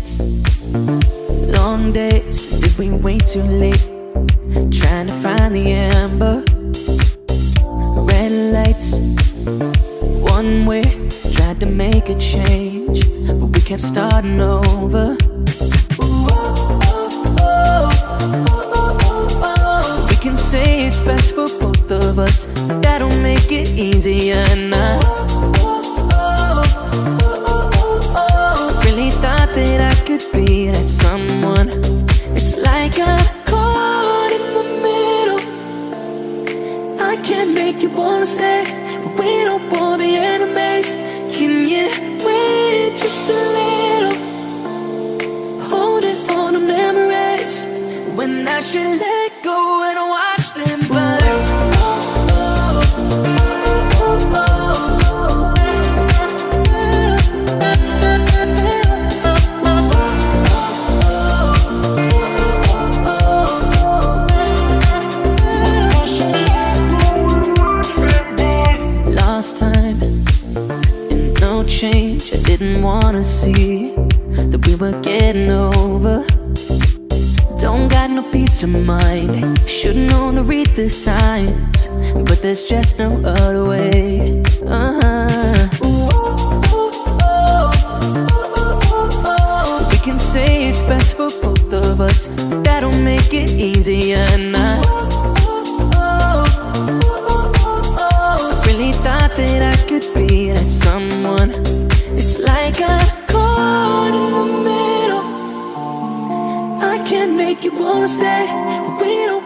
nights, long days, did we wait too late? Trying to find the amber. Red lights, one way, tried to make a change, but we kept starting over. We can say it's best for both of us, but that'll make it easier now. Really thought that I could be that someone. It's like I'm caught in the middle. I can't make you wanna stay, but we don't wanna be enemies. Can you wait just a little? Holding on to memories when I should let go and watch them burn. Last time, and no change. I didn't wanna see that we were getting over. Don't got no peace of mind. Should've known to read the signs, but there's just no other way. We can say it's best for both of us, that'll make it easier now. Really thought that I could be that someone. It's like I'm caught in the middle. I can't make you wanna stay, but we don't